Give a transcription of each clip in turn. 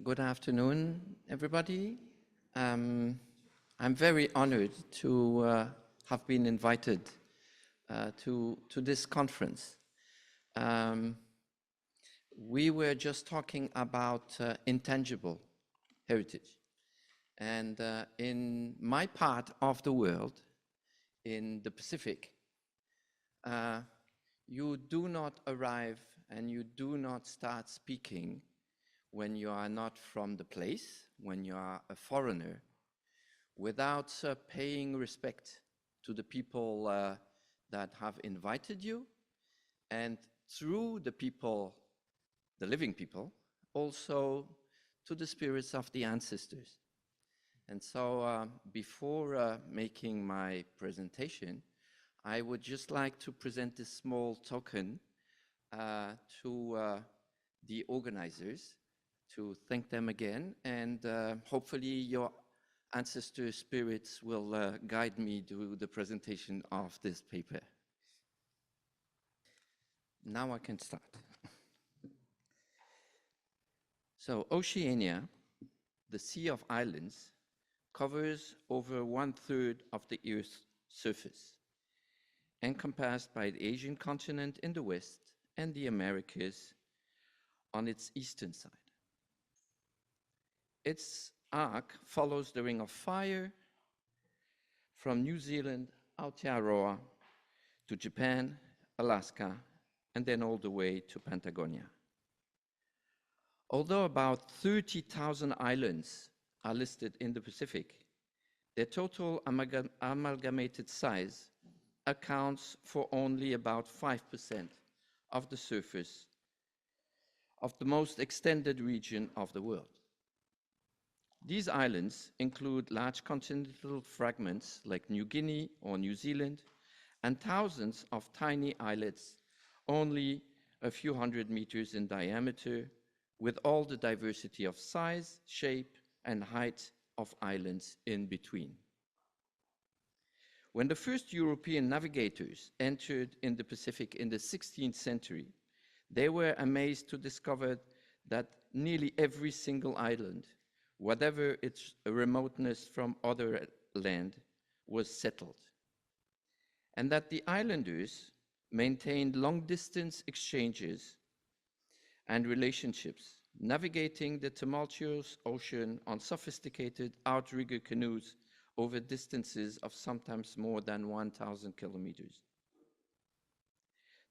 Good afternoon, everybody. I'm very honored to have been invited to this conference. We were just talking about intangible heritage. And in my part of the world, in the Pacific, you do not arrive and you do not start speaking when you are not from the place, when you are a foreigner, without paying respect to the people that have invited you, and through the people, the living people, also to the spirits of the ancestors. And so before making my presentation, I would just like to present this small token to the organizers, to thank them again, and hopefully your ancestor spirits will guide me to the presentation of this paper. Now I can start. So Oceania, the Sea of Islands, covers over 1/3 of the Earth's surface, encompassed by the Asian continent in the west and the Americas on its eastern side. Its arc follows the Ring of Fire from New Zealand, Aotearoa, to Japan, Alaska, and then all the way to Patagonia. Although about 30,000 islands are listed in the Pacific, their total amalgamated size accounts for only about 5% of the surface of the most extended region of the world. These islands include large continental fragments like New Guinea or New Zealand, and thousands of tiny islets only a few hundred meters in diameter, with all the diversity of size, shape, and height of islands in between. When the first European navigators entered in the Pacific in the 16th century, they were amazed to discover that nearly every single island, whatever its remoteness from other land, was settled, and that the islanders maintained long-distance exchanges and relationships, navigating the tumultuous ocean on sophisticated outrigger canoes over distances of sometimes more than 1,000 kilometers.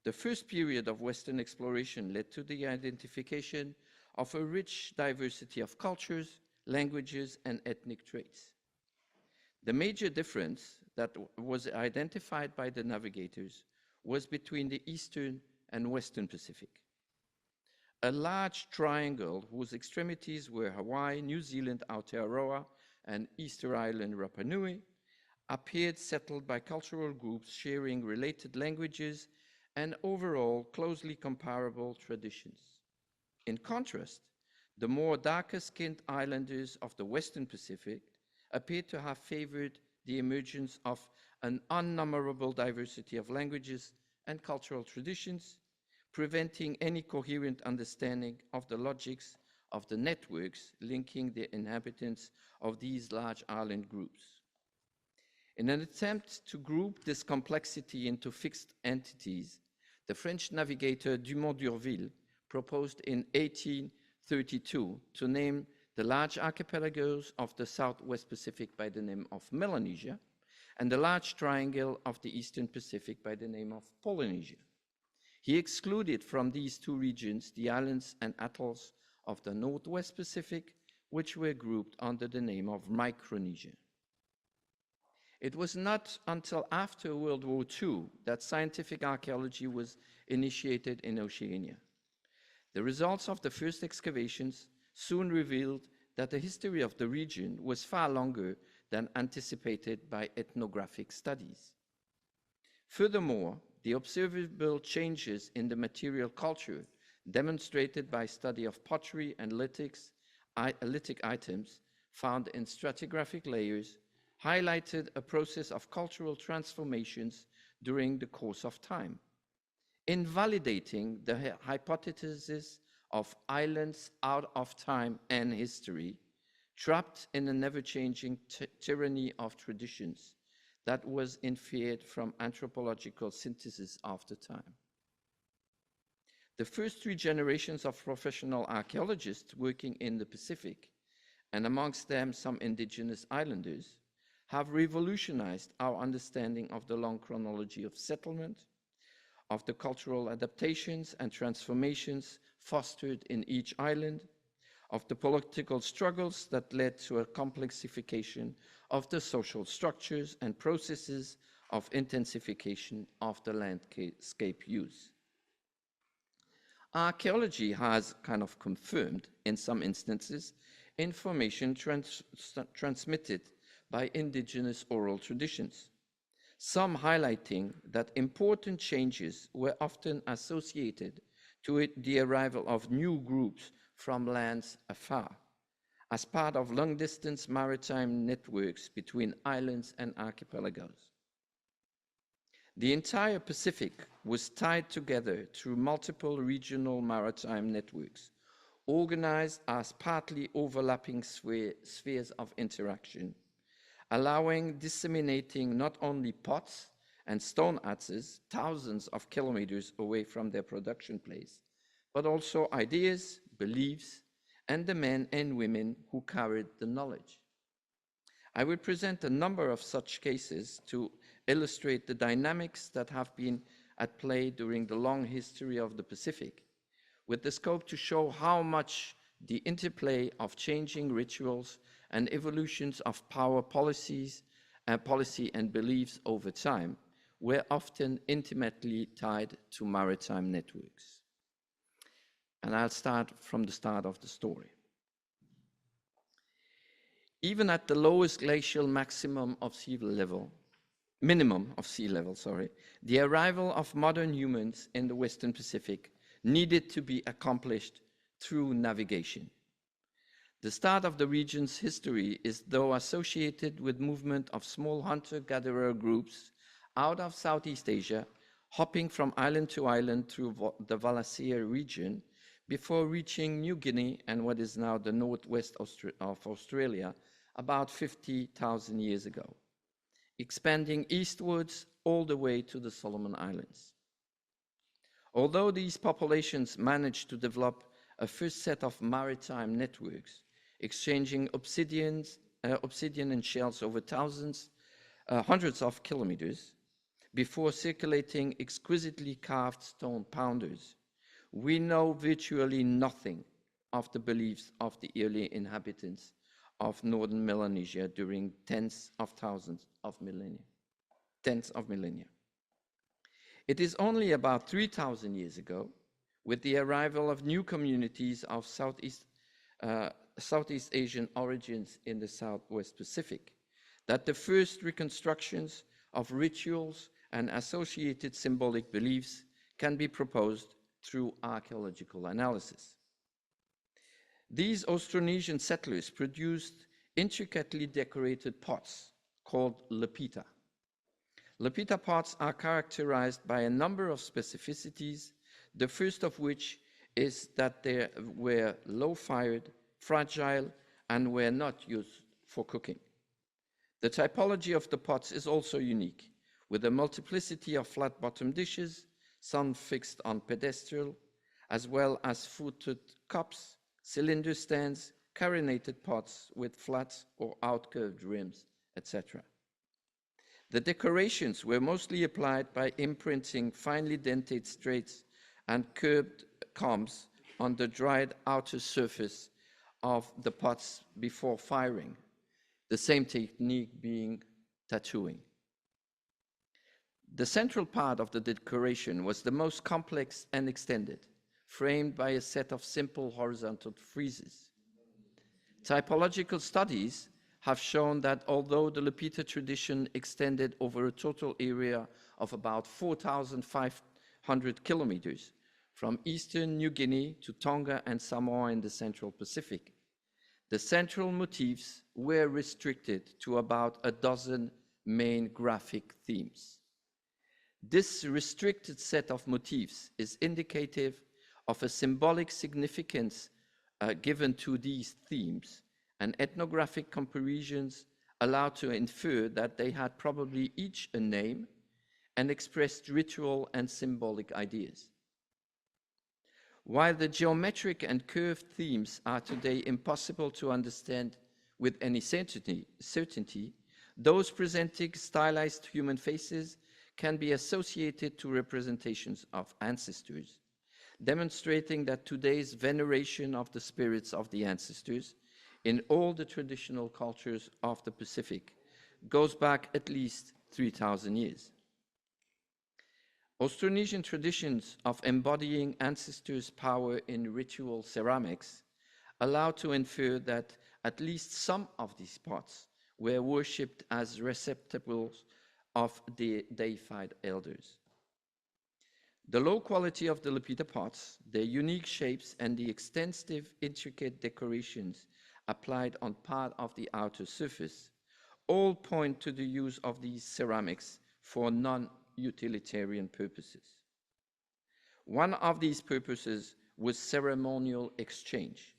The first period of Western exploration led to the identification of a rich diversity of cultures, languages, and ethnic traits. The major difference that was identified by the navigators was between the Eastern and Western Pacific. A large triangle whose extremities were Hawaii, New Zealand, Aotearoa, and Easter Island, Rapa Nui, appeared settled by cultural groups sharing related languages and overall closely comparable traditions. In contrast, the more darker-skinned islanders of the Western Pacific appear to have favored the emergence of an unnumberable diversity of languages and cultural traditions, preventing any coherent understanding of the logics of the networks linking the inhabitants of these large island groups. In an attempt to group this complexity into fixed entities, the French navigator Dumont d'Urville proposed in 1832 to name the large archipelagos of the Southwest Pacific by the name of Melanesia, and the large triangle of the Eastern Pacific by the name of Polynesia. He excluded from these two regions the islands and atolls of the Northwest Pacific, which were grouped under the name of Micronesia. It was not until after World War II that scientific archaeology was initiated in Oceania. The results of the first excavations soon revealed that the history of the region was far longer than anticipated by ethnographic studies. Furthermore, the observable changes in the material culture demonstrated by study of pottery and lithic items found in stratigraphic layers highlighted a process of cultural transformations during the course of time, invalidating the hypothesis of islands out of time and history, trapped in a never-changing tyranny of traditions that was inferred from anthropological synthesis after time. The first 3 generations of professional archaeologists working in the Pacific, and amongst them some indigenous islanders, have revolutionized our understanding of the long chronology of settlement, of the cultural adaptations and transformations fostered in each island, of the political struggles that led to a complexification of the social structures and processes of intensification of the landscape use. Archaeology has kind of confirmed, in some instances, information transmitted by indigenous oral traditions, some highlighting that important changes were often associated to the arrival of new groups from lands afar, as part of long-distance maritime networks between islands and archipelagos. The entire Pacific was tied together through multiple regional maritime networks, organized as partly overlapping spheres of interaction, allowing disseminating not only pots and stone adzes thousands of kilometers away from their production place, but also ideas, beliefs, and the men and women who carried the knowledge. I will present a number of such cases to illustrate the dynamics that have been at play during the long history of the Pacific, with the scope to show how much the interplay of changing rituals and evolutions of power policy and beliefs over time were often intimately tied to maritime networks. And I'll start from the start of the story. Even at the lowest glacial minimum of sea level, the arrival of modern humans in the Western Pacific needed to be accomplished through navigation. The start of the region's history is though associated with movement of small hunter-gatherer groups out of Southeast Asia, hopping from island to island through the Wallacea region before reaching New Guinea and what is now the northwest of Australia about 50,000 years ago, expanding eastwards all the way to the Solomon Islands. Although these populations managed to develop a first set of maritime networks, exchanging obsidian and shells over hundreds of kilometers, before circulating exquisitely carved stone pounders, we know virtually nothing of the beliefs of the early inhabitants of northern Melanesia during tens of millennia. It is only about 3,000 years ago, with the arrival of new communities of Southeast Asian origins in the Southwest Pacific, that the first reconstructions of rituals and associated symbolic beliefs can be proposed through archaeological analysis. These Austronesian settlers produced intricately decorated pots called lepita. Lepita pots are characterized by a number of specificities, the first of which is that they were low-fired, fragile, and were not used for cooking. The typology of the pots is also unique, with a multiplicity of flat-bottomed dishes, some fixed on pedestal, as well as footed cups, cylinder stands, carinated pots with flat or outcurved rims, etc. The decorations were mostly applied by imprinting finely dentate straights and curved combs on the dried outer surface of the pots before firing, the same technique being tattooing. The central part of the decoration was the most complex and extended, framed by a set of simple horizontal friezes. Typological studies have shown that although the lepita tradition extended over a total area of about 4,500 kilometers, from eastern New Guinea to Tonga and Samoa in the Central Pacific, the central motifs were restricted to about a dozen main graphic themes. This restricted set of motifs is indicative of a symbolic significance given to these themes, and ethnographic comparisons allow to infer that they had probably each a name and expressed ritual and symbolic ideas. While the geometric and curved themes are today impossible to understand with any certainty, those presenting stylized human faces can be associated to representations of ancestors, demonstrating that today's veneration of the spirits of the ancestors in all the traditional cultures of the Pacific goes back at least 3,000 years. Austronesian traditions of embodying ancestors' power in ritual ceramics allow to infer that at least some of these pots were worshipped as receptacles of the deified elders. The low quality of the Lapita pots, their unique shapes, and the extensive, intricate decorations applied on part of the outer surface all point to the use of these ceramics for non-utilitarian purposes. One of these purposes was ceremonial exchange,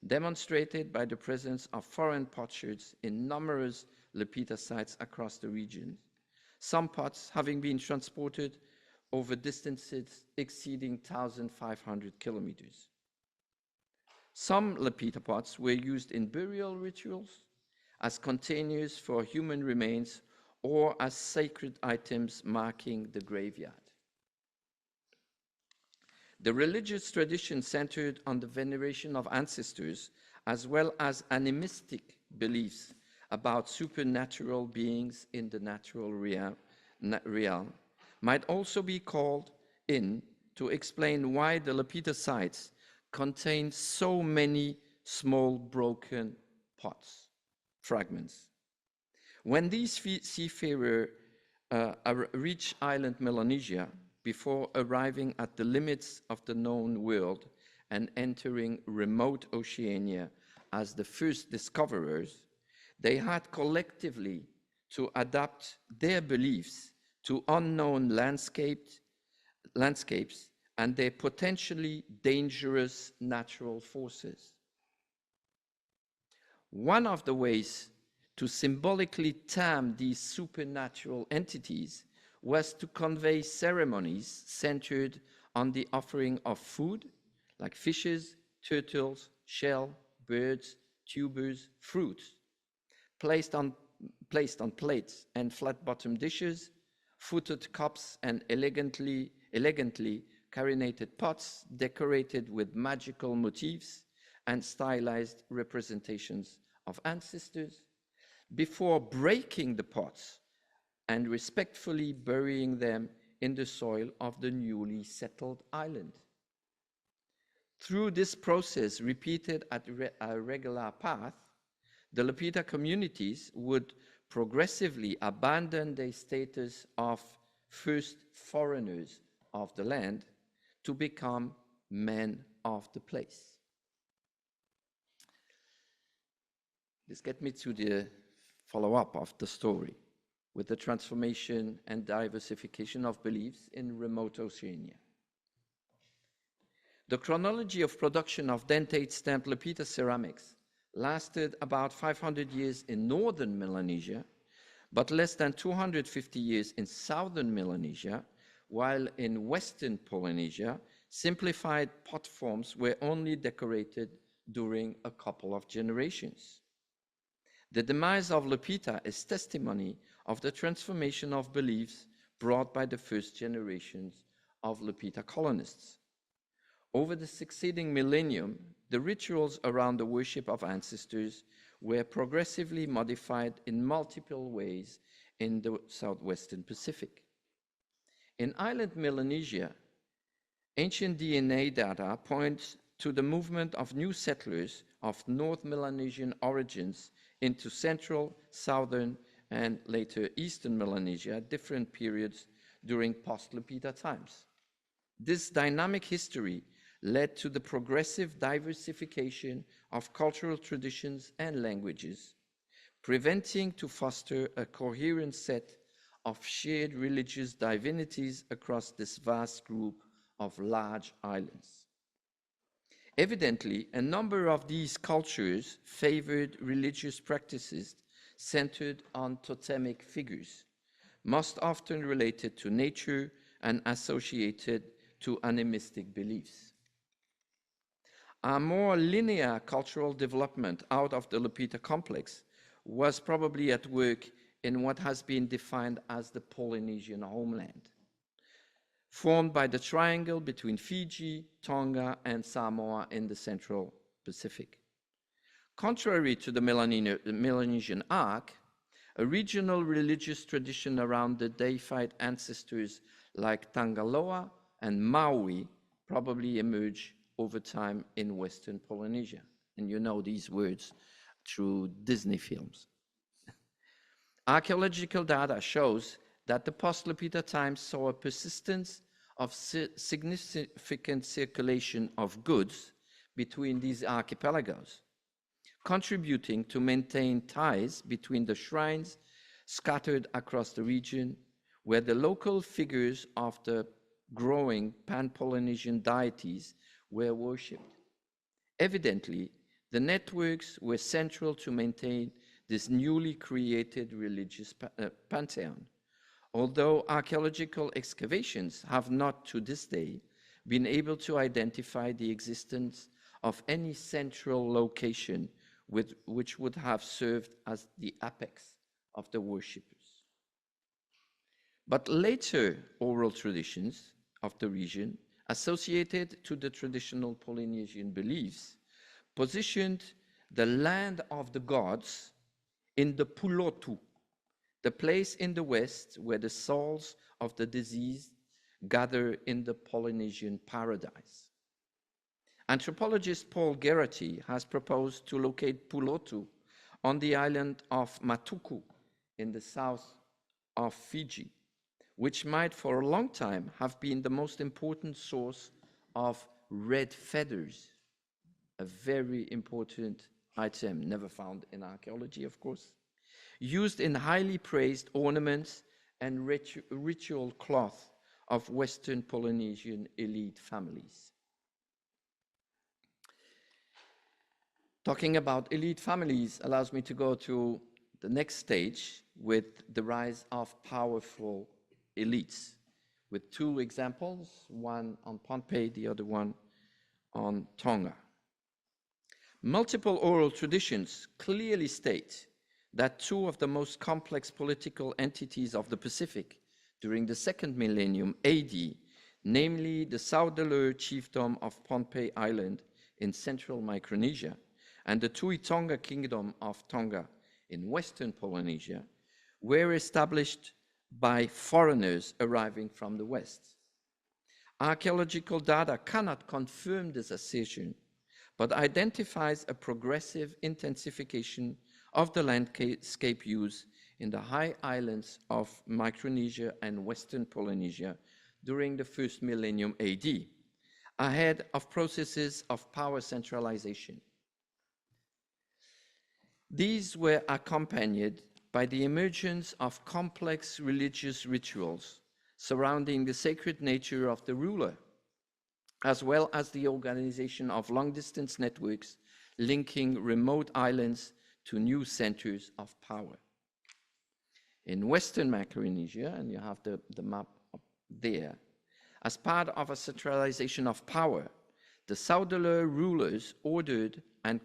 demonstrated by the presence of foreign potsherds in numerous Lapita sites across the region, some pots having been transported over distances exceeding 1,500 kilometers. Some Lapita pots were used in burial rituals, as containers for human remains, or as sacred items marking the graveyard. The religious tradition centered on the veneration of ancestors, as well as animistic beliefs about supernatural beings in the natural realm, might also be called in to explain why the Lapita sites contain so many small broken pots, fragments. When these seafarers reach island Melanesia, before arriving at the limits of the known world and entering remote Oceania as the first discoverers, they had collectively to adapt their beliefs to unknown landscapes and their potentially dangerous natural forces. One of the ways to symbolically tame these supernatural entities was to convey ceremonies centered on the offering of food, like fishes, turtles, shell, birds, tubers, fruits, placed on plates and flat-bottomed dishes, footed cups, and elegantly carinated pots decorated with magical motifs and stylized representations of ancestors, before breaking the pots and respectfully burying them in the soil of the newly settled island. Through this process, repeated at a regular path, the Lapita communities would progressively abandon their status of first foreigners of the land to become men of the place. This gets me to the follow-up of the story, with the transformation and diversification of beliefs in remote Oceania. The chronology of production of dentate stamped Lapita ceramics lasted about 500 years in northern Melanesia, but less than 250 years in southern Melanesia, while in western Polynesia, simplified pot forms were only decorated during a couple of generations. The demise of Lapita is testimony of the transformation of beliefs brought by the first generations of Lapita colonists. Over the succeeding millennium, the rituals around the worship of ancestors were progressively modified in multiple ways in the southwestern Pacific. In island Melanesia, ancient DNA data points to the movement of new settlers of North Melanesian origins into central, southern, and later eastern Melanesia at different periods during post-Lapita times. This dynamic history led to the progressive diversification of cultural traditions and languages, preventing to foster a coherent set of shared religious divinities across this vast group of large islands. Evidently, a number of these cultures favored religious practices centered on totemic figures, most often related to nature and associated to animistic beliefs. A more linear cultural development out of the Lupita complex was probably at work in what has been defined as the Polynesian homeland, formed by the triangle between Fiji, Tonga, and Samoa in the Central Pacific. Contrary to the Melanesian arc, a regional religious tradition around the deified ancestors like Tangaloa and Maui probably emerged over time in Western Polynesia. And you know these words through Disney films. Archaeological data shows that the post-Lupita times saw a persistence of significant circulation of goods between these archipelagos, contributing to maintain ties between the shrines scattered across the region, where the local figures of the growing pan-Polynesian deities were worshipped. Evidently, the networks were central to maintain this newly created religious pantheon, although archaeological excavations have not to this day been able to identify the existence of any central location which would have served as the apex of the worshippers. But later oral traditions of the region, associated to the traditional Polynesian beliefs, positioned the land of the gods in the Pulotu, the place in the west where the souls of the deceased gather in the Polynesian paradise. Anthropologist Paul Geraghty has proposed to locate Pulotu on the island of Matuku in the south of Fiji, which might for a long time have been the most important source of red feathers, a very important item never found in archaeology, of course, used in highly praised ornaments and ritual cloth of Western Polynesian elite families. Talking about elite families allows me to go to the next stage with the rise of powerful elites, with two examples, one on Pohnpei, the other one on Tonga. Multiple oral traditions clearly state that two of the most complex political entities of the Pacific during the second millennium AD, namely the Saudalur chiefdom of Pohnpei Island in central Micronesia and the Tui Tonga kingdom of Tonga in western Polynesia, were established by foreigners arriving from the West. Archaeological data cannot confirm this assertion, but identifies a progressive intensification of the landscape use in the high islands of Micronesia and Western Polynesia during the first millennium AD, ahead of processes of power centralization. These were accompanied by the emergence of complex religious rituals surrounding the sacred nature of the ruler, as well as the organization of long-distance networks linking remote islands to new centers of power. In Western Micronesia, and you have the map up there, as part of a centralization of power, the Saudalur rulers ordered and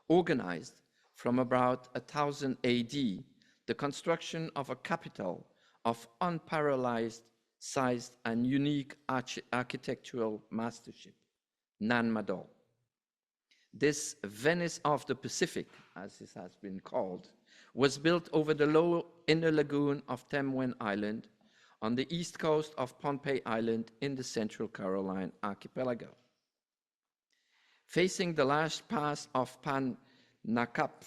organized from about 1000 AD the construction of a capital of unparalleled size and unique architectural mastership, Nan Madol. This Venice of the Pacific, as it has been called, was built over the lower inner lagoon of Temwen Island on the east coast of Pohnpei Island in the Central Caroline archipelago. Facing the large pass of Pan Nakap,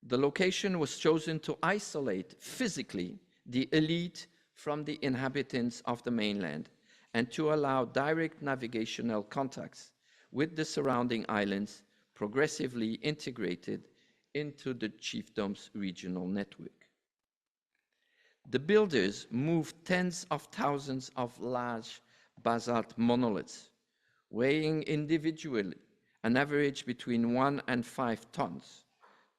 the location was chosen to isolate physically the elite from the inhabitants of the mainland and to allow direct navigational contacts with the surrounding islands progressively integrated into the chiefdom's regional network. The builders moved tens of thousands of large basalt monoliths, weighing individually an average between 1 and 5 tons,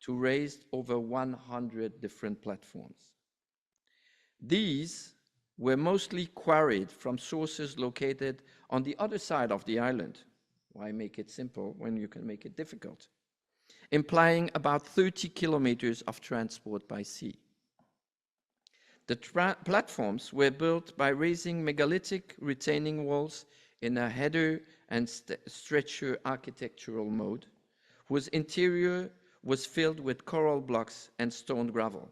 to raise over 100 different platforms. These were mostly quarried from sources located on the other side of the island. Why make it simple when you can make it difficult? Implying about 30 kilometers of transport by sea. The platforms were built by raising megalithic retaining walls in a header and stretcher architectural mode, whose interior was filled with coral blocks and stone gravel.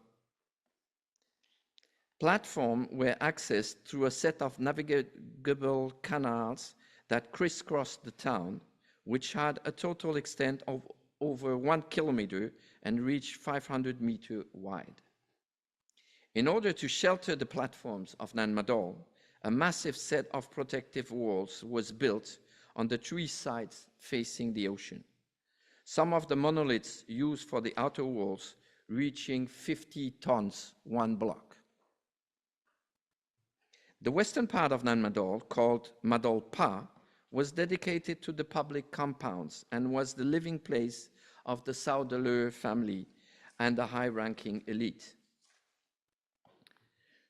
Platforms were accessed through a set of navigable canals that crisscrossed the town, which had a total extent of over 1 kilometer and reached 500 meters wide. In order to shelter the platforms of Nan Madol, a massive set of protective walls was built on the 3 sides facing the ocean. Some of the monoliths used for the outer walls reaching 50 tons, 1 block. The western part of Nan Madol, called Madol Pa, was dedicated to the public compounds and was the living place of the Saudeleur family and the high-ranking elite.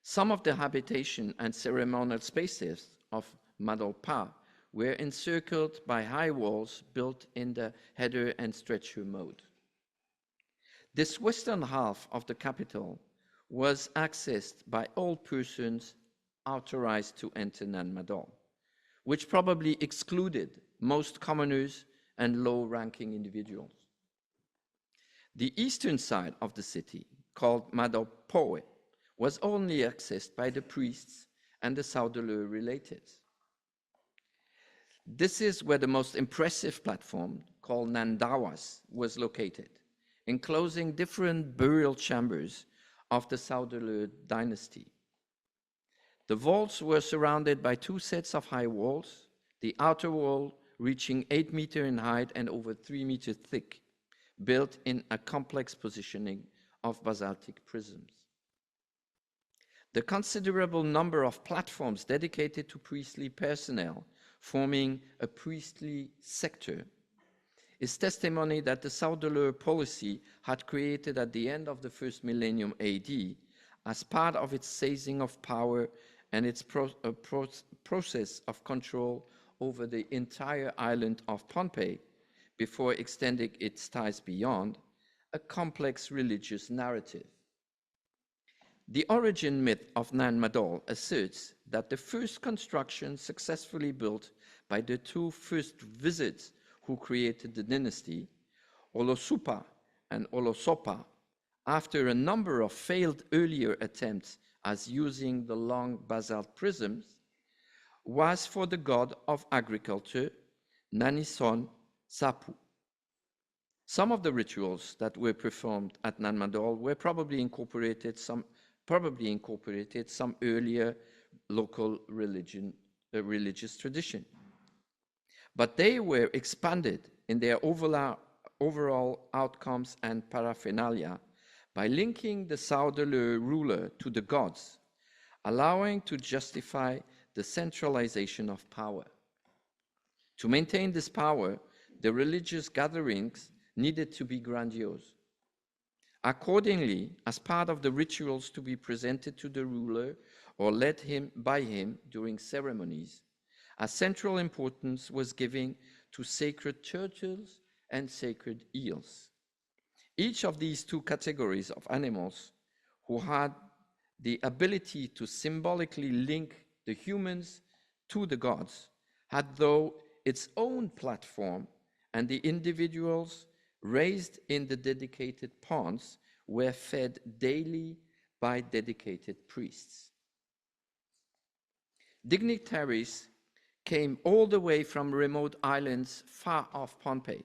Some of the habitation and ceremonial spaces of Madol Pa were encircled by high walls built in the header and stretcher mode. This western half of the capital was accessed by all persons authorized to enter Nan Madol, which probably excluded most commoners and low-ranking individuals. The eastern side of the city, called Madol Poe, was only accessed by the priests and the Saudeleur relatives. This is where the most impressive platform, called Nandawas, was located, enclosing different burial chambers of the Saudeleur dynasty. The vaults were surrounded by 2 sets of high walls, the outer wall reaching 8 meters in height and over 3 meters thick, built in a complex positioning of basaltic prisms. The considerable number of platforms dedicated to priestly personnel, forming a priestly sector, is testimony that the Saudeleur policy had created at the end of the 1st millennium AD, as part of its seizing of power and its process of control over the entire island of Pohnpei, before extending its ties beyond, a complex religious narrative. The origin myth of Nan Madol asserts that the first construction successfully built by the 2 first wizards who created the dynasty, Olosupa and Olosopa, after a number of failed earlier attempts as using the long basalt prisms, was for the god of agriculture, Nanison Sapu. Some of the rituals that were performed at Nan Madol were probably incorporated some earlier local religious tradition. But they were expanded in their overall outcomes and paraphernalia by linking the Saudeleur ruler to the gods, allowing to justify the centralization of power. To maintain this power, the religious gatherings needed to be grandiose. Accordingly, as part of the rituals to be presented to the ruler or led by him during ceremonies, a central importance was given to sacred turtles and sacred eels. Each of these 2 categories of animals who had the ability to symbolically link the humans to the gods had, though, its own platform, and the individuals raised in the dedicated ponds were fed daily by dedicated priests. Dignitaries came all the way from remote islands far off Pohnpei,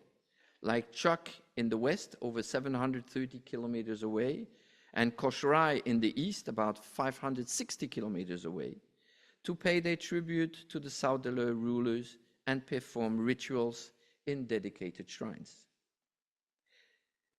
like Chuk in the west, over 730 kilometers away, and Koshrai in the east, about 560 kilometers away, to pay their tribute to the Saudeleur rulers and perform rituals in dedicated shrines.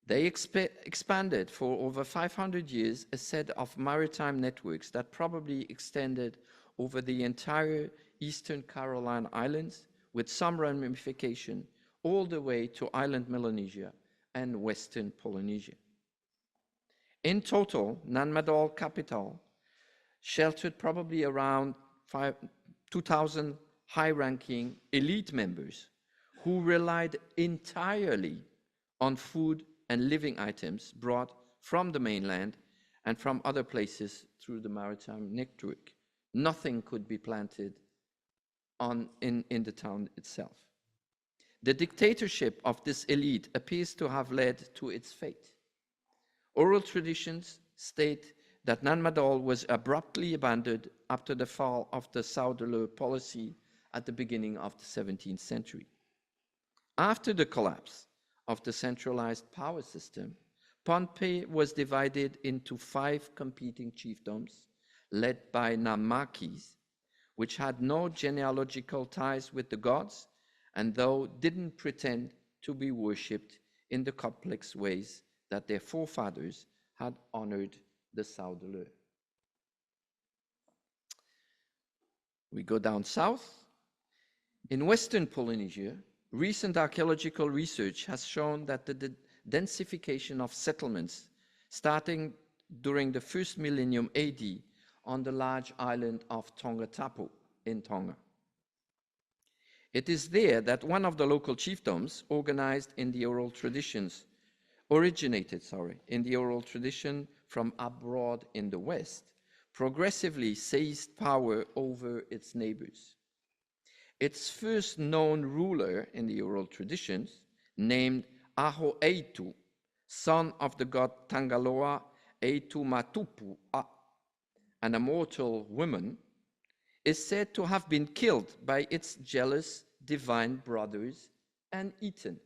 They expanded for over 500 years a set of maritime networks that probably extended over the entire eastern Caroline Islands, with some ramification all the way to island Melanesia and western Polynesia. In total, Nan Madol capital sheltered probably around 2,000 high-ranking elite members who relied entirely on food and living items brought from the mainland and from other places through the maritime network. Nothing could be planted in the town itself. The dictatorship of this elite appears to have led to its fate. Oral traditions state that Nan Madol was abruptly abandoned after the fall of the Saudeleur policy at the beginning of the 17th century. After the collapse of the centralized power system, Pohnpei was divided into 5 competing chiefdoms led by Namakis, which had no genealogical ties with the gods and though didn't pretend to be worshipped in the complex ways that their forefathers had honored the Saudeleur. We go down south. In Western Polynesia, recent archaeological research has shown that the densification of settlements starting during the first millennium AD on the large island of Tongatapu in Tonga. It is there that one of the local chiefdoms originated in the oral tradition from abroad in the West, progressively seized power over its neighbors. Its first known ruler in the oral traditions, named Aho Eitu, son of the god Tangaloa Eitu Matupu, an immortal woman, is said to have been killed by its jealous divine brothers and eaten.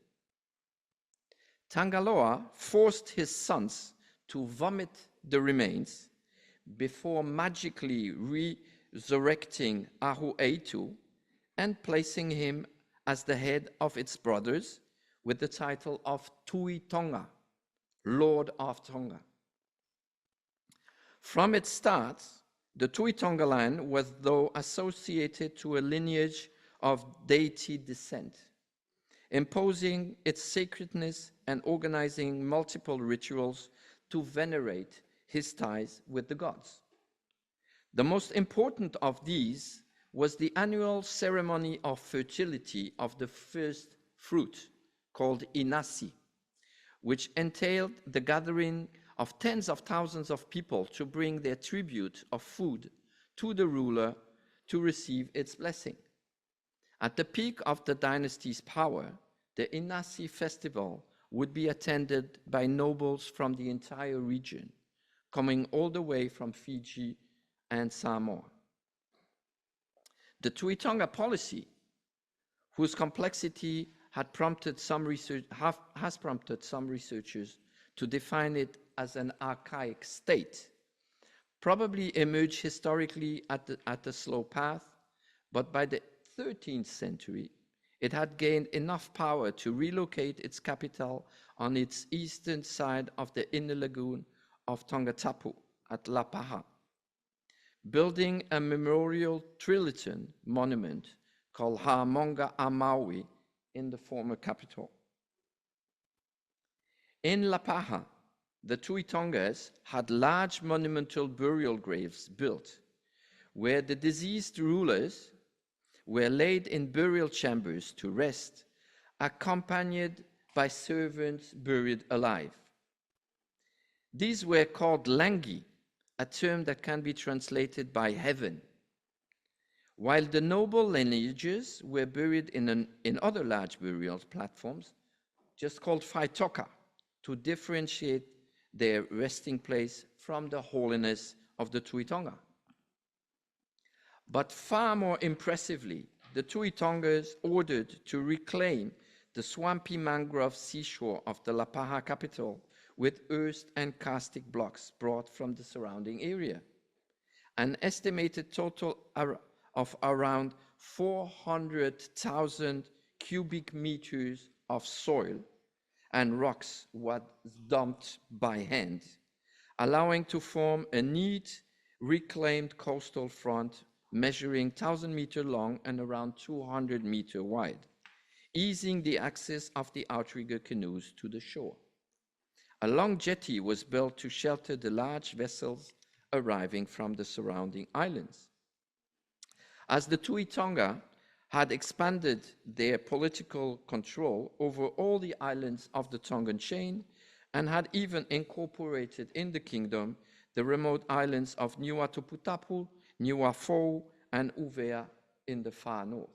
Tangaloa forced his sons to vomit the remains before magically resurrecting Ahu Eitu and placing him as the head of its brothers with the title of Tui Tonga, Lord of Tonga. From its start, the Tui Tonga land was though associated to a lineage of deity descent, imposing its sacredness and organizing multiple rituals to venerate his ties with the gods. The most important of these was the annual ceremony of fertility of the first fruit, called Inasi, which entailed the gathering of tens of thousands of people to bring their tribute of food to the ruler to receive its blessing. At the peak of the dynasty's power, the Inasi festival would be attended by nobles from the entire region, coming all the way from Fiji and Samoa. The Tui Tonga policy, whose complexity has prompted some researchers to define it as an archaic state, probably emerged historically at a slow path, but by the 13th century, it had gained enough power to relocate its capital on its eastern side of the inner lagoon of Tongatapu at Lapaha, building a memorial trilithon monument called Ha'amonga Amaui in the former capital. In Lapaha, the Tui Tongas had large monumental burial graves built, where the deceased rulers were laid in burial chambers to rest, accompanied by servants buried alive. These were called langi, a term that can be translated by heaven, while the noble lineages were buried in other large burial platforms, just called faitoka, to differentiate their resting place from the holiness of the Tui Tonga. But far more impressively, the Tui Tongas ordered to reclaim the swampy mangrove seashore of the Lapaha capital with earth and karstic blocks brought from the surrounding area. An estimated total of around 400,000 cubic meters of soil and rocks was dumped by hand, allowing to form a neat, reclaimed coastal front measuring 1,000 meters long and around 200 meters wide, easing the access of the outrigger canoes to the shore. A long jetty was built to shelter the large vessels arriving from the surrounding islands. As the Tui Tonga had expanded their political control over all the islands of the Tongan chain and had even incorporated in the kingdom the remote islands of Niua Tuputapu, Niua Fou, and Uvea in the far north.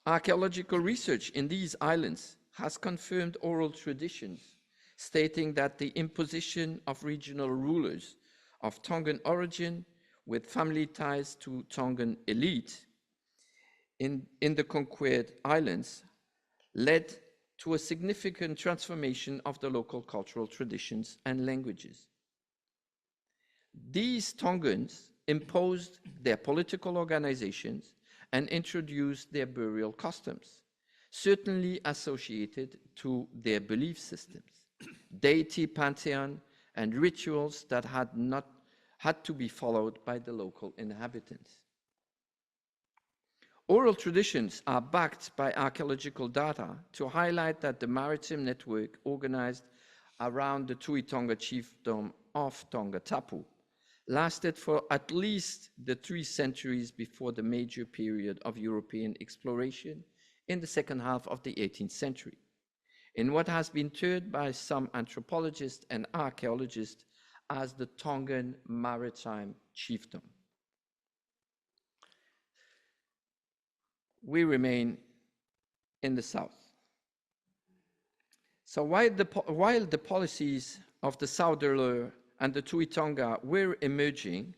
Archaeological research in these islands has confirmed oral traditions stating that the imposition of regional rulers of Tongan origin with family ties to Tongan elite in the conquered islands led to a significant transformation of the local cultural traditions and languages. These Tongans imposed their political organizations and introduced their burial customs, certainly associated to their belief systems, deity pantheon, and rituals that had to be followed by the local inhabitants. Oral traditions are backed by archaeological data to highlight that the maritime network organized around the Tui Tonga chiefdom of Tonga Tapu lasted for at least the 3 centuries before the major period of European exploration in the second half of the 18th century, in what has been termed by some anthropologists and archaeologists as the Tongan maritime chiefdom. We remain in the south. So while the policies of the Southerler and the Tui Tonga were emerging,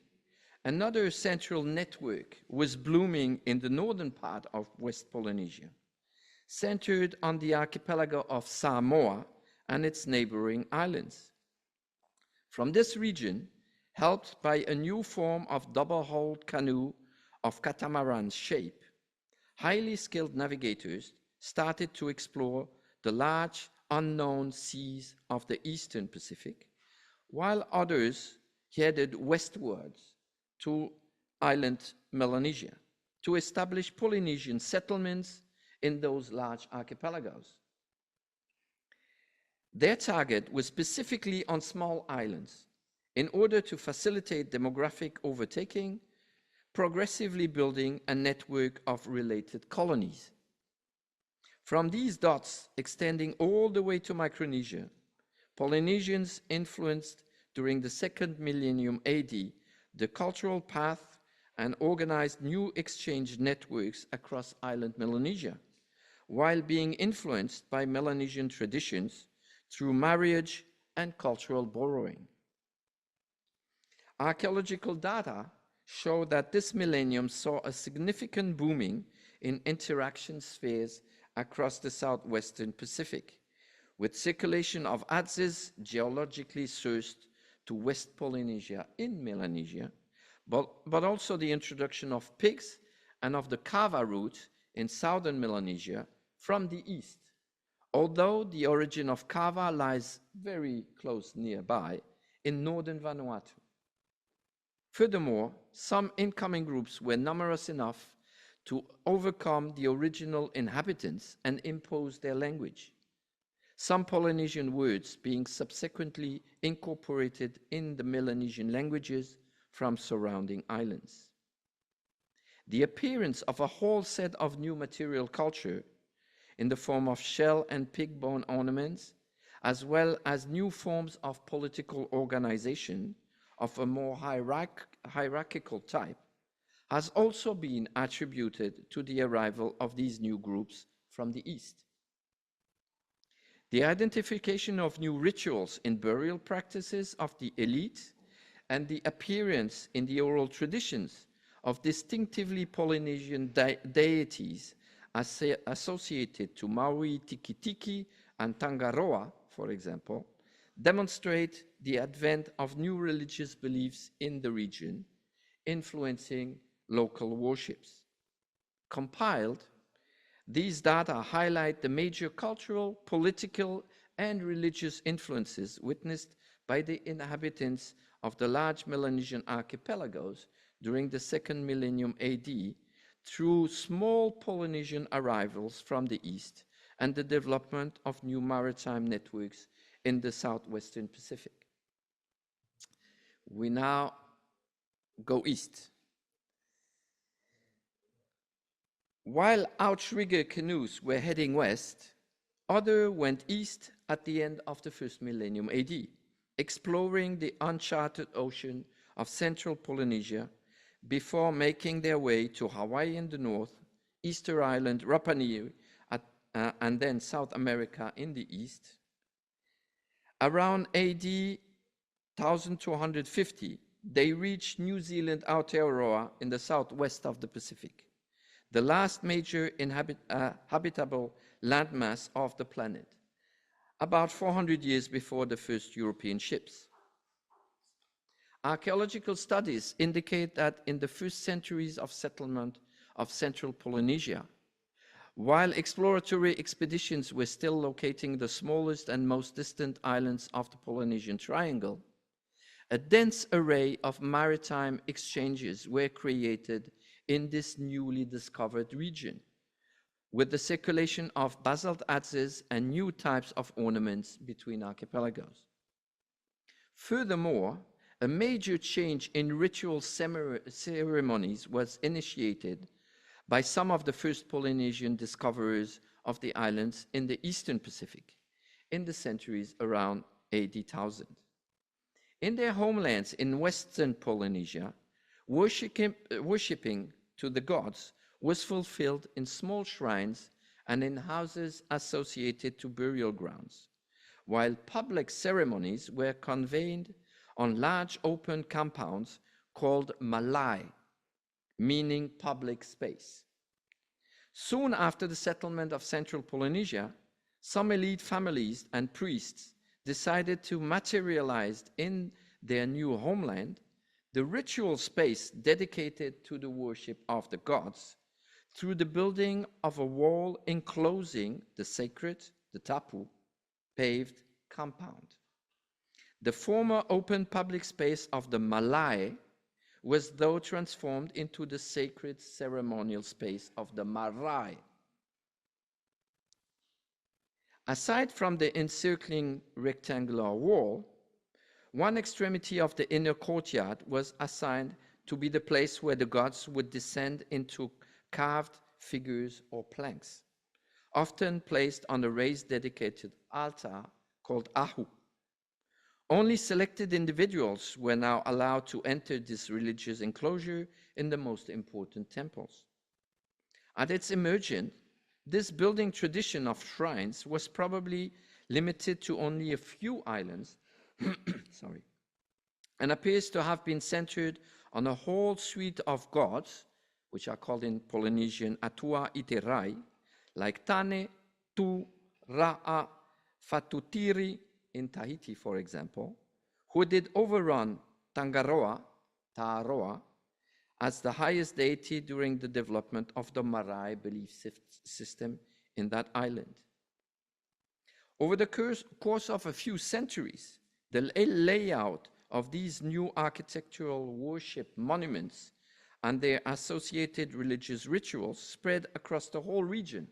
another central network was blooming in the northern part of West Polynesia, centered on the archipelago of Samoa and its neighboring islands. From this region, helped by a new form of double-hulled canoe of catamaran shape, highly skilled navigators started to explore the large unknown seas of the Eastern Pacific, while others headed westwards to island Melanesia to establish Polynesian settlements in those large archipelagos. Their target was specifically on small islands in order to facilitate demographic overtaking, progressively building a network of related colonies. From these dots extending all the way to Micronesia, Polynesians influenced during the 2nd millennium AD the cultural path and organized new exchange networks across island Melanesia, while being influenced by Melanesian traditions through marriage and cultural borrowing. Archaeological data show that this millennium saw a significant booming in interaction spheres across the southwestern Pacific, with circulation of adzes geologically sourced to West Polynesia in Melanesia, but also the introduction of pigs and of the kava route in southern Melanesia from the east, although the origin of kava lies very close nearby in northern Vanuatu. Furthermore, some incoming groups were numerous enough to overcome the original inhabitants and impose their language, some Polynesian words being subsequently incorporated in the Melanesian languages from surrounding islands. The appearance of a whole set of new material culture in the form of shell and pig bone ornaments, as well as new forms of political organization of a more hierarchical type, has also been attributed to the arrival of these new groups from the East. The identification of new rituals in burial practices of the elite and the appearance in the oral traditions of distinctively Polynesian deities associated to Maui Tiki-Tiki and Tangaroa, for example, demonstrate the advent of new religious beliefs in the region, influencing local worships. Compiled, these data highlight the major cultural, political, and religious influences witnessed by the inhabitants of the large Melanesian archipelagos during the 2nd millennium AD through small Polynesian arrivals from the east and the development of new maritime networks in the southwestern Pacific. We now go east. While outrigger canoes were heading west, others went east at the end of the 1st millennium AD, exploring the uncharted ocean of central Polynesia before making their way to Hawaii in the north, Easter Island, Rapa Nui, and then South America in the east. Around AD 1250, they reached New Zealand Aotearoa in the southwest of the Pacific, the last major habitable landmass of the planet, about 400 years before the first European ships. Archaeological studies indicate that in the first centuries of settlement of central Polynesia, while exploratory expeditions were still locating the smallest and most distant islands of the Polynesian Triangle, a dense array of maritime exchanges were created in this newly discovered region, with the circulation of basalt adzes and new types of ornaments between archipelagos. Furthermore, a major change in ritual ceremonies was initiated by some of the first Polynesian discoverers of the islands in the eastern Pacific in the centuries around AD 1000. In their homelands in western Polynesia, worshipping to the gods was fulfilled in small shrines and in houses associated to burial grounds, while public ceremonies were convened on large open compounds called malai, meaning public space. Soon after the settlement of central Polynesia, some elite families and priests decided to materialize in their new homeland the ritual space dedicated to the worship of the gods through the building of a wall enclosing the sacred, the tapu, paved compound. The former open public space of the malai was though transformed into the sacred ceremonial space of the marae. Aside from the encircling rectangular wall, one extremity of the inner courtyard was assigned to be the place where the gods would descend into carved figures or planks, often placed on a raised dedicated altar called ahu. Only selected individuals were now allowed to enter this religious enclosure in the most important temples. At its emergence, this building tradition of shrines was probably limited to only a few islands, and appears to have been centered on a whole suite of gods, which are called in Polynesian Atua Iterai, like Tane, Tu, Ra'a, Fatutiri, in Tahiti, for example, who did overrun Tangaroa, Ta'aroa, as the highest deity during the development of the Marae belief system in that island. Over the course of a few centuries, the layout of these new architectural worship monuments and their associated religious rituals spread across the whole region,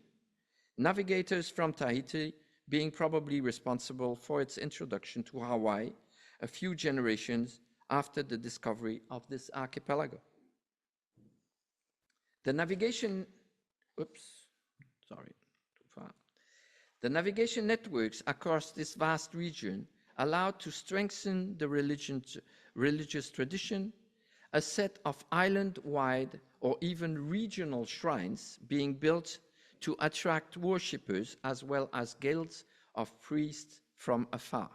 navigators from Tahiti being probably responsible for its introduction to Hawaii a few generations after the discovery of this archipelago. The navigation networks across this vast region allowed to strengthen the religious tradition, a set of island-wide or even regional shrines being built to attract worshippers as well as guilds of priests from afar.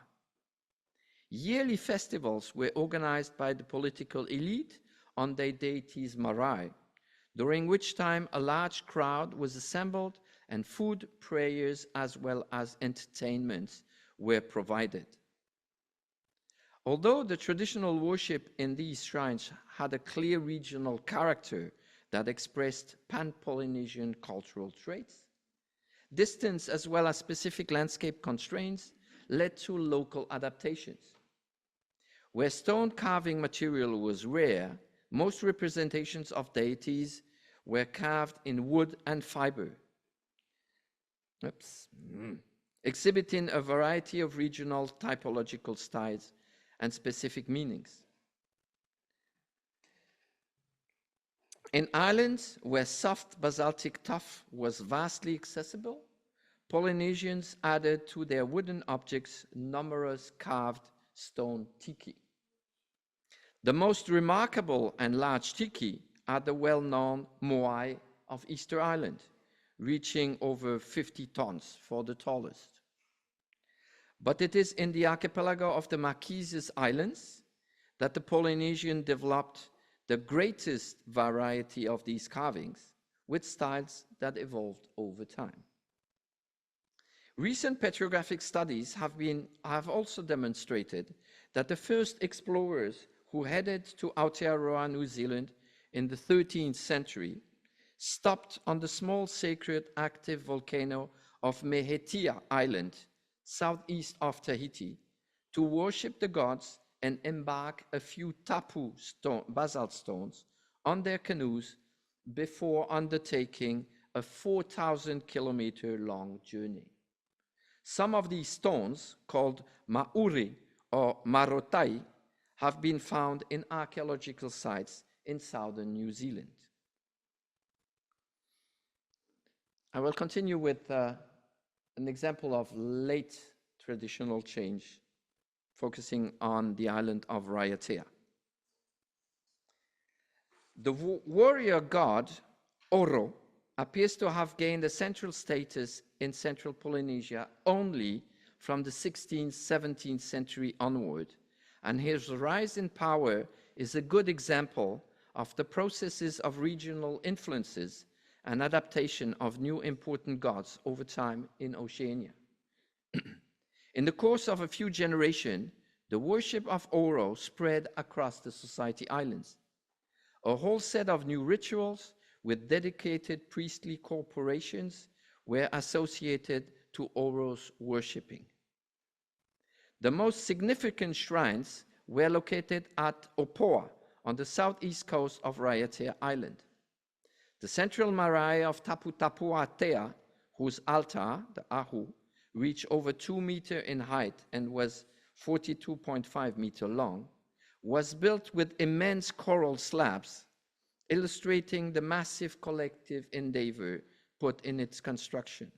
Yearly festivals were organized by the political elite on their deities Marae, during which time a large crowd was assembled and food, prayers, as well as entertainments were provided. Although the traditional worship in these shrines had a clear regional character that expressed pan-Polynesian cultural traits, distance as well as specific landscape constraints led to local adaptations. Where stone carving material was rare, most representations of deities were carved in wood and fiber, exhibiting a variety of regional typological styles and specific meanings. In islands where soft basaltic tuff was vastly accessible, Polynesians added to their wooden objects numerous carved stone tiki. The most remarkable and large tiki are the well-known moai of Easter Island, reaching over 50 tons for the tallest. But it is in the archipelago of the Marquesas Islands that the Polynesian developed the greatest variety of these carvings, with styles that evolved over time. Recent petrographic studies have also demonstrated that the first explorers who headed to Aotearoa, New Zealand in the 13th century stopped on the small sacred active volcano of Mehetia Island, southeast of Tahiti, to worship the gods and embark a few tapu basalt stones on their canoes before undertaking a 4,000-kilometer long journey. Some of these stones, called mauri or marotai, have been found in archaeological sites in southern New Zealand. I will continue with an example of late traditional change, focusing on the island of Raiatea. The warrior god Oro appears to have gained a central status in central Polynesia only from the 16th, 17th century onward, and his rise in power is a good example of the processes of regional influences and adaptation of new important gods over time in Oceania. In the course of a few generations, the worship of Oro spread across the Society Islands. A whole set of new rituals with dedicated priestly corporations were associated to Oro's worshipping. The most significant shrines were located at Opoa on the southeast coast of Raiatea Island. The central marae of Tapu Tapuatea, whose altar, the Ahu, reached over 2 meters in height and was 42.5 meters long, was built with immense coral slabs, illustrating the massive collective endeavor put in its construction.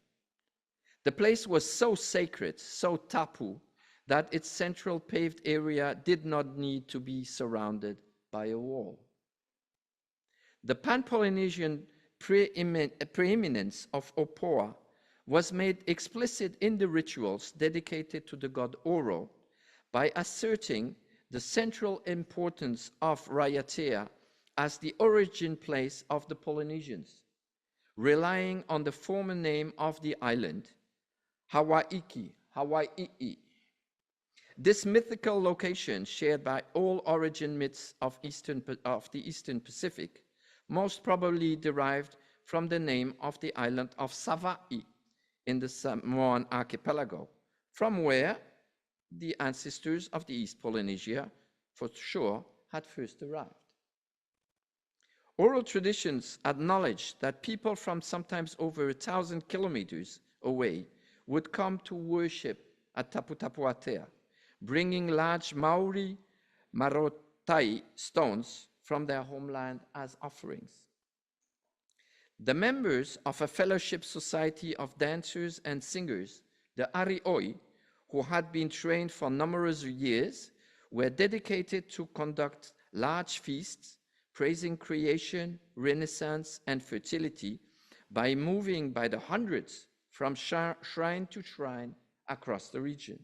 The place was so sacred, so tapu, that its central paved area did not need to be surrounded by a wall. The Pan-Polynesian preeminence of Opoa was made explicit in the rituals dedicated to the god Oro by asserting the central importance of Raiatea as the origin place of the Polynesians, relying on the former name of the island, Hawaii. This mythical location, shared by all origin myths of the Eastern Pacific, most probably derived from the name of the island of Savaii in the Samoan archipelago, from where the ancestors of the East Polynesia, for sure, had first arrived. Oral traditions acknowledge that people from sometimes over 1,000 kilometers away would come to worship at Tapu Tapuatea, bringing large Maori marotai stones from their homeland as offerings. The members of a fellowship society of dancers and singers, the Arioi, who had been trained for numerous years, were dedicated to conduct large feasts, praising creation, renaissance, and fertility by moving by the hundreds from shrine to shrine across the region.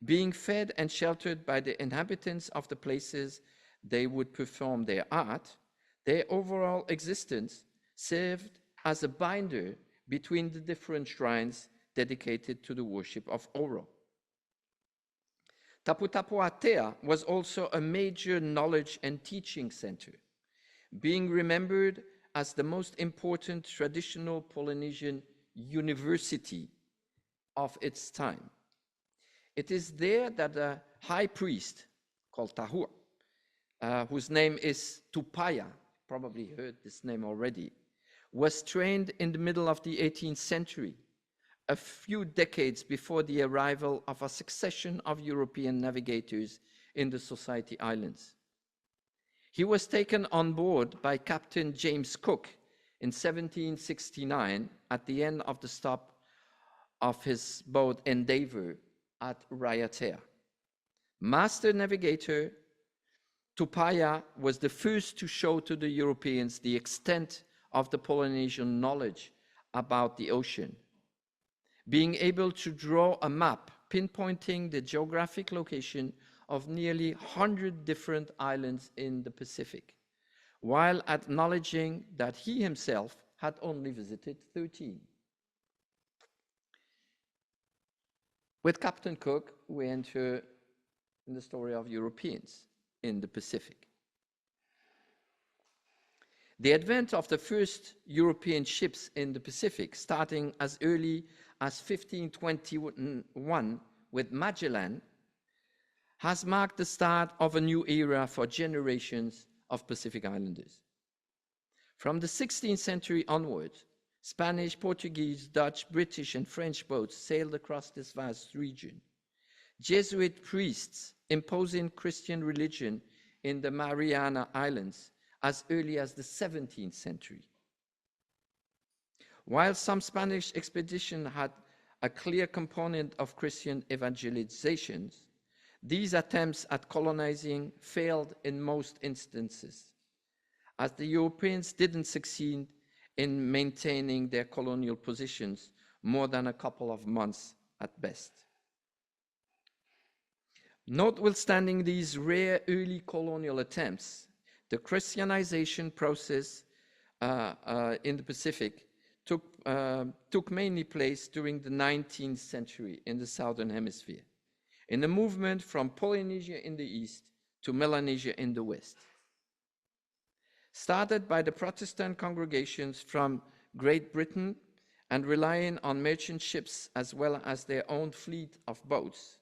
Being fed and sheltered by the inhabitants of the places they would perform their art, their overall existence served as a binder between the different shrines dedicated to the worship of Oro. Tapu Tapuatea was also a major knowledge and teaching center, being remembered as the most important traditional Polynesian university of its time. It is there that a high priest called Tahua whose name is Tupaya, probably heard this name already, was trained in the middle of the 18th century, a few decades before the arrival of a succession of European navigators in the Society Islands. He was taken on board by Captain James Cook in 1769 at the end of the stop of his boat Endeavour at Raiatea. Master navigator Tupaya was the first to show to the Europeans the extent of the Polynesian knowledge about the ocean, being able to draw a map pinpointing the geographic location of nearly 100 different islands in the Pacific, while acknowledging that he himself had only visited 13. With Captain Cook, we enter in the story of Europeans in the Pacific. The advent of the first European ships in the Pacific, starting as early as 1521 with Magellan, has marked the start of a new era for generations of Pacific Islanders. From the 16th century onwards, Spanish, Portuguese, Dutch, British, and French boats sailed across this vast region. Jesuit priests imposing Christian religion in the Mariana Islands as early as the 17th century. While some Spanish expeditions had a clear component of Christian evangelizations, these attempts at colonizing failed in most instances, as the Europeans didn't succeed in maintaining their colonial positions more than a couple of months at best. Notwithstanding these rare early colonial attempts, the Christianization process in the Pacific took mainly place during the 19th century in the Southern Hemisphere, in a movement from Polynesia in the east to Melanesia in the west. Started by the Protestant congregations from Great Britain and relying on merchant ships as well as their own fleet of boats,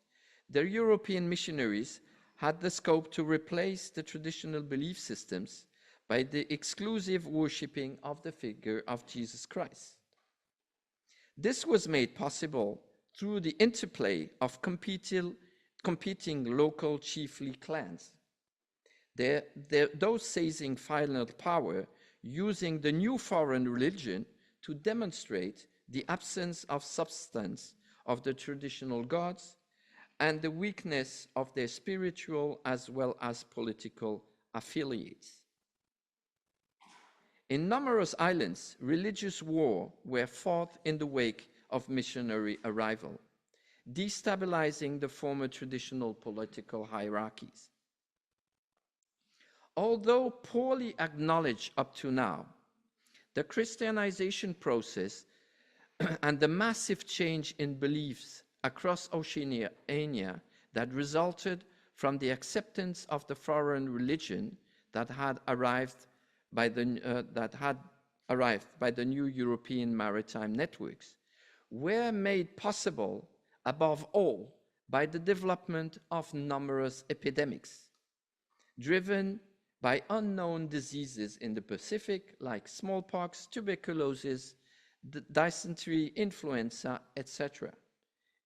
the European missionaries had the scope to replace the traditional belief systems by the exclusive worshipping of the figure of Jesus Christ. This was made possible through the interplay of competing local chiefly clans, those seizing final power using the new foreign religion to demonstrate the absence of substance of the traditional gods and the weakness of their spiritual as well as political affiliates. In numerous islands, religious war were fought in the wake of missionary arrival, destabilizing the former traditional political hierarchies. Although poorly acknowledged up to now, the Christianization process and the massive change in beliefs across Oceania that resulted from the acceptance of the foreign religion that had arrived by the new European maritime networks were made possible, above all, by the development of numerous epidemics, driven by unknown diseases in the Pacific like smallpox, tuberculosis, dysentery, influenza, etc.,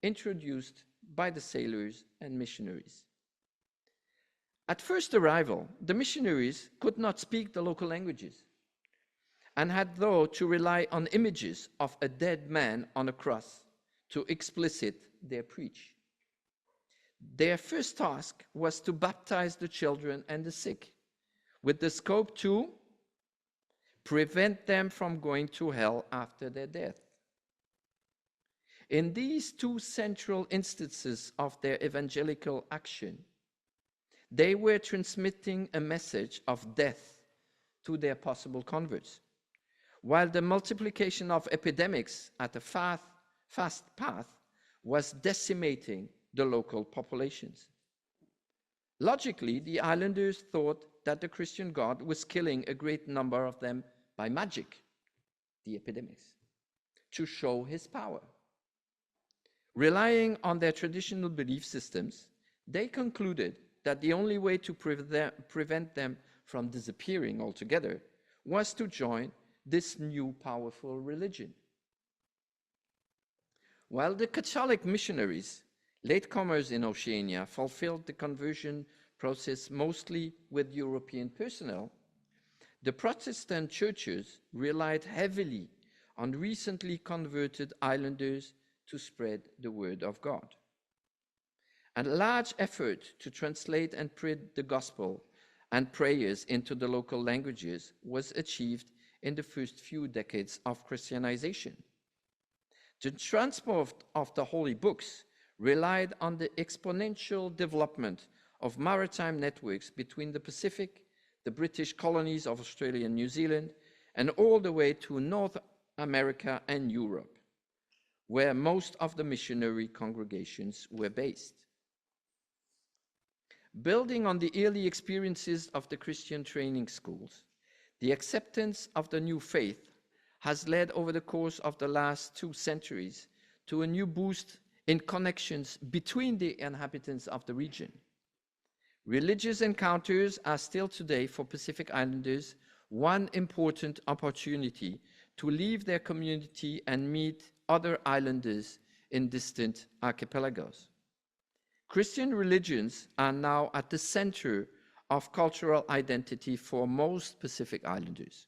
introduced by the sailors and missionaries. At first arrival, the missionaries could not speak the local languages and had, though, to rely on images of a dead man on a cross to explicit their preach. Their first task was to baptize the children and the sick, with the scope to prevent them from going to hell after their death. In these two central instances of their evangelical action, they were transmitting a message of death to their possible converts, while the multiplication of epidemics at a fast path was decimating the local populations. Logically, the islanders thought that the Christian God was killing a great number of them by magic, the epidemics, to show his power. Relying on their traditional belief systems, they concluded that the only way to prevent them from disappearing altogether was to join this new powerful religion. While the Catholic missionaries, latecomers in Oceania, fulfilled the conversion process mostly with European personnel, the Protestant churches relied heavily on recently converted islanders to spread the word of God. And a large effort to translate and print the gospel and prayers into the local languages was achieved in the first few decades of Christianization. The transport of the holy books relied on the exponential development of maritime networks between the Pacific, the British colonies of Australia and New Zealand, and all the way to North America and Europe, where most of the missionary congregations were based. Building on the early experiences of the Christian training schools, the acceptance of the new faith has led over the course of the last 2 centuries to a new boost in connections between the inhabitants of the region. Religious encounters are still today for Pacific Islanders one important opportunity to leave their community and meet other islanders in distant archipelagos. Christian religions are now at the center of cultural identity for most Pacific Islanders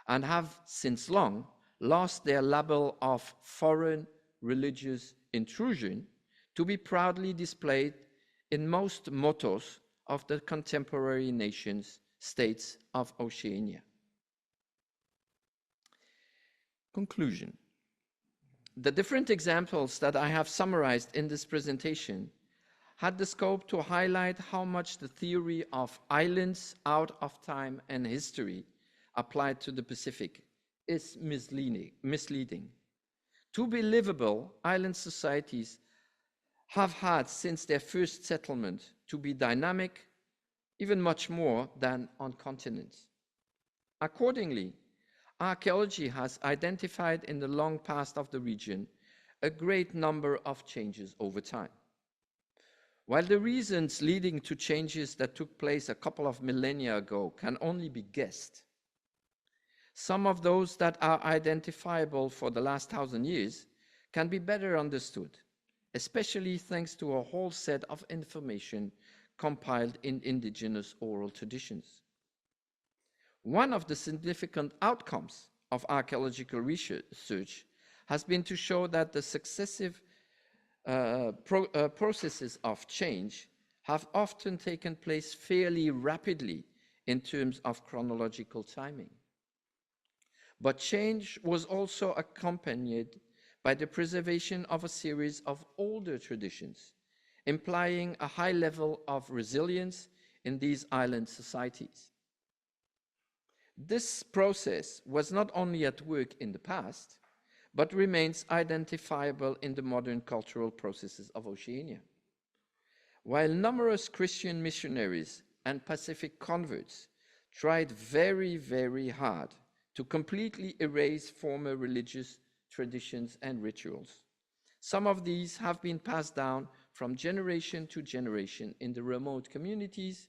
and have since long lost their label of foreign religious intrusion to be proudly displayed in most mottos of the contemporary nations states of Oceania. Conclusion. The different examples that I have summarized in this presentation had the scope to highlight how much the theory of islands out of time and history applied to the Pacific is misleading. To be livable, island societies have had since their first settlement to be dynamic, even much more than on continents. Accordingly, archaeology has identified in the long past of the region a great number of changes over time. While the reasons leading to changes that took place a couple of millennia ago can only be guessed, some of those that are identifiable for the last 1,000 years can be better understood, especially thanks to a whole set of information compiled in indigenous oral traditions. One of the significant outcomes of archaeological research has been to show that the successive processes of change have often taken place fairly rapidly in terms of chronological timing. But change was also accompanied by the preservation of a series of older traditions, implying a high level of resilience in these island societies. This process was not only at work in the past, but remains identifiable in the modern cultural processes of Oceania. While numerous Christian missionaries and Pacific converts tried very, very hard to completely erase former religious traditions and rituals, some of these have been passed down from generation to generation in the remote communities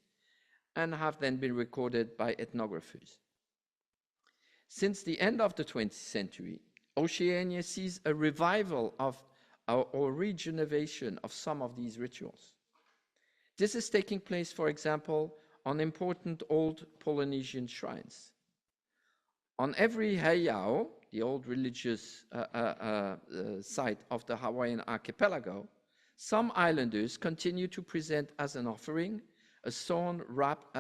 and have then been recorded by ethnographers. Since the end of the 20th century, Oceania sees a revival of or regeneration of some of these rituals. This is taking place, for example, on important old Polynesian shrines. On every heiau, the old religious site of the Hawaiian archipelago, some islanders continue to present as an offering a stone wrapped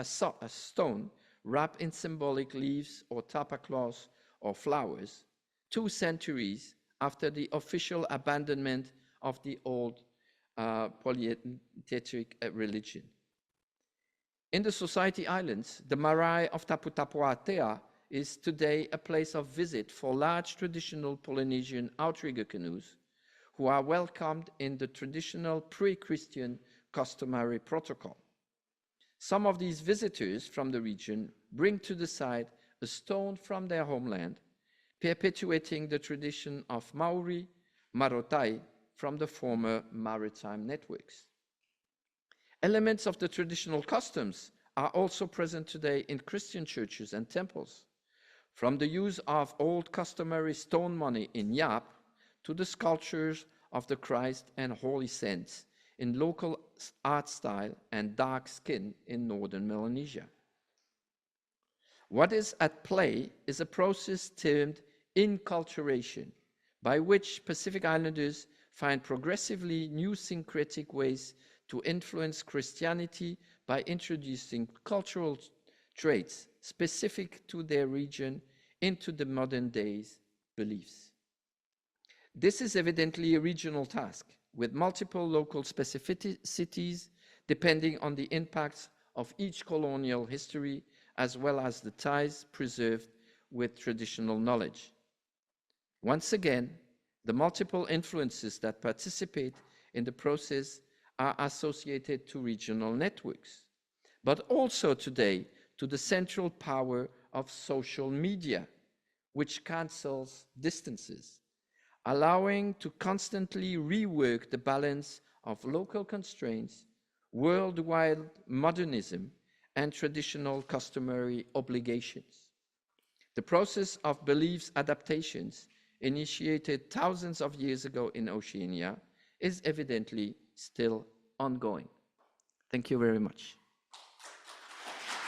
in symbolic leaves or tapa cloths or flowers, 2 centuries after the official abandonment of the old polytheistic religion. In the Society Islands, the marae of Taputapuatea is today a place of visit for large traditional Polynesian outrigger canoes who are welcomed in the traditional pre-Christian customary protocol. Some of these visitors from the region bring to the site a stone from their homeland, perpetuating the tradition of Maori Marotai from the former maritime networks. Elements of the traditional customs are also present today in Christian churches and temples, from the use of old customary stone money in Yap to the sculptures of the Christ and Holy Saints in local art style and dark skin in northern Melanesia. What is at play is a process termed inculturation, by which Pacific Islanders find progressively new syncretic ways to influence Christianity by introducing cultural traits specific to their region into the modern day's beliefs. This is evidently a regional task, with multiple local specificities depending on the impacts of each colonial history, as well as the ties preserved with traditional knowledge. Once again, the multiple influences that participate in the process are associated to regional networks, but also today to the central power of social media, which cancels distances, allowing to constantly rework the balance of local constraints, worldwide modernism, and traditional customary obligations. The process of beliefs adaptations, initiated thousands of years ago in Oceania, is evidently still ongoing. Thank you very much.